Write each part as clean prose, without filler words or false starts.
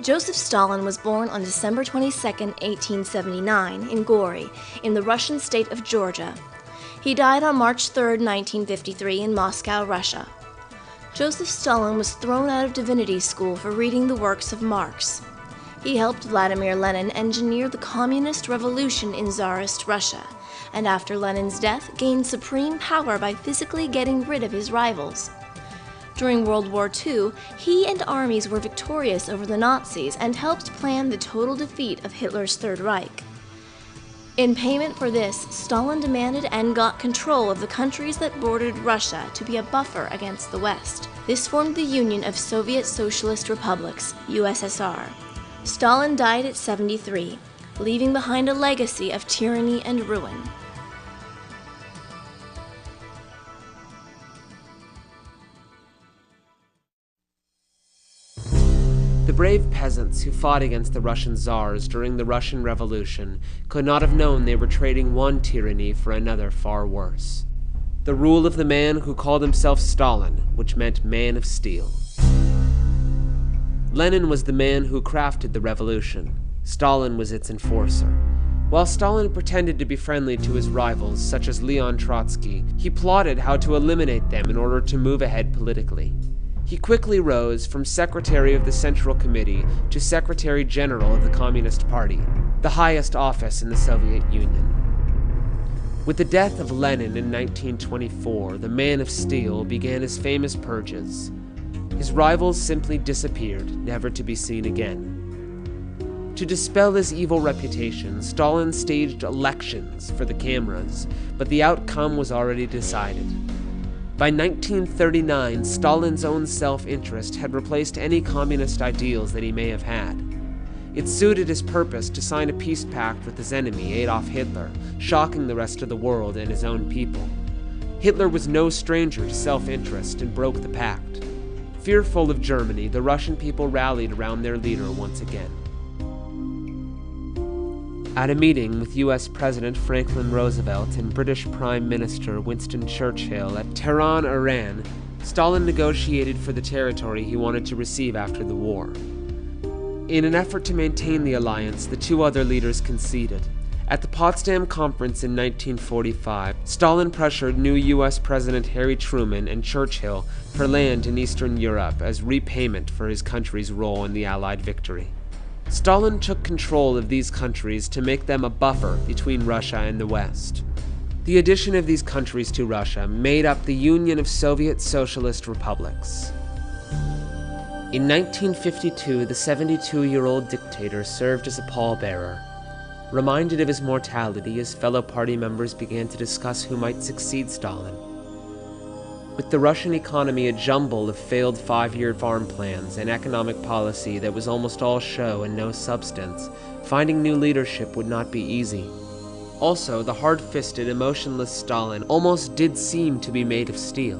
Joseph Stalin was born on December 22, 1879, in Gori, in the Russian state of Georgia. He died on March 3, 1953, in Moscow, Russia. Joseph Stalin was thrown out of divinity school for reading the works of Marx. He helped Vladimir Lenin engineer the communist revolution in Tsarist Russia, and after Lenin's death, gained supreme power by physically getting rid of his rivals. During World War II, he and armies were victorious over the Nazis and helped plan the total defeat of Hitler's Third Reich. In payment for this, Stalin demanded and got control of the countries that bordered Russia to be a buffer against the West. This formed the Union of Soviet Socialist Republics, USSR. Stalin died at 73, leaving behind a legacy of tyranny and ruin. The brave peasants who fought against the Russian Tsars during the Russian Revolution could not have known they were trading one tyranny for another far worse. The rule of the man who called himself Stalin, which meant man of steel. Lenin was the man who crafted the revolution. Stalin was its enforcer. While Stalin pretended to be friendly to his rivals, such as Leon Trotsky, he plotted how to eliminate them in order to move ahead politically. He quickly rose from Secretary of the Central Committee to Secretary General of the Communist Party, the highest office in the Soviet Union. With the death of Lenin in 1924, the Man of Steel began his famous purges. His rivals simply disappeared, never to be seen again. To dispel his evil reputation, Stalin staged elections for the cameras, but the outcome was already decided. By 1939, Stalin's own self-interest had replaced any communist ideals that he may have had. It suited his purpose to sign a peace pact with his enemy, Adolf Hitler, shocking the rest of the world and his own people. Hitler was no stranger to self-interest and broke the pact. Fearful of Germany, the Russian people rallied around their leader once again. At a meeting with U.S. President Franklin Roosevelt and British Prime Minister Winston Churchill at Tehran, Iran, Stalin negotiated for the territory he wanted to receive after the war. In an effort to maintain the alliance, the two other leaders conceded. At the Potsdam Conference in 1945, Stalin pressured new U.S. President Harry Truman and Churchill for land in Eastern Europe as repayment for his country's role in the Allied victory. Stalin took control of these countries to make them a buffer between Russia and the West. The addition of these countries to Russia made up the Union of Soviet Socialist Republics. In 1952, the 72-year-old dictator served as a pallbearer. Reminded of his mortality, his fellow party members began to discuss who might succeed Stalin. With the Russian economy a jumble of failed 5-year farm plans and economic policy that was almost all show and no substance, finding new leadership would not be easy. Also, the hard-fisted, emotionless Stalin almost did seem to be made of steel.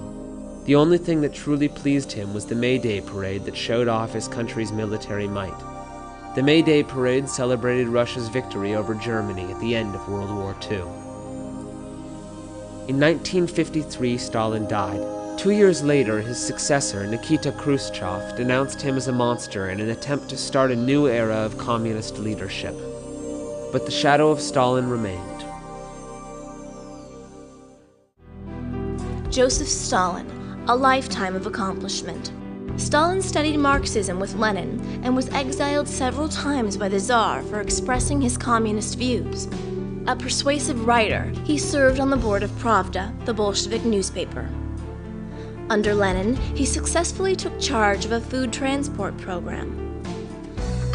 The only thing that truly pleased him was the May Day parade that showed off his country's military might. The May Day parade celebrated Russia's victory over Germany at the end of World War II. In 1953, Stalin died. 2 years later, his successor, Nikita Khrushchev, denounced him as a monster in an attempt to start a new era of communist leadership. But the shadow of Stalin remained. Joseph Stalin, a lifetime of accomplishment. Stalin studied Marxism with Lenin and was exiled several times by the Tsar for expressing his communist views. A persuasive writer, he served on the board of Pravda, the Bolshevik newspaper. Under Lenin, he successfully took charge of a food transport program.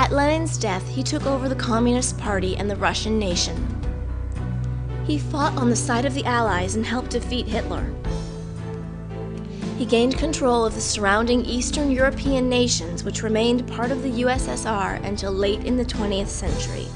At Lenin's death, he took over the Communist Party and the Russian nation. He fought on the side of the Allies and helped defeat Hitler. He gained control of the surrounding Eastern European nations, which remained part of the USSR until late in the 20th century.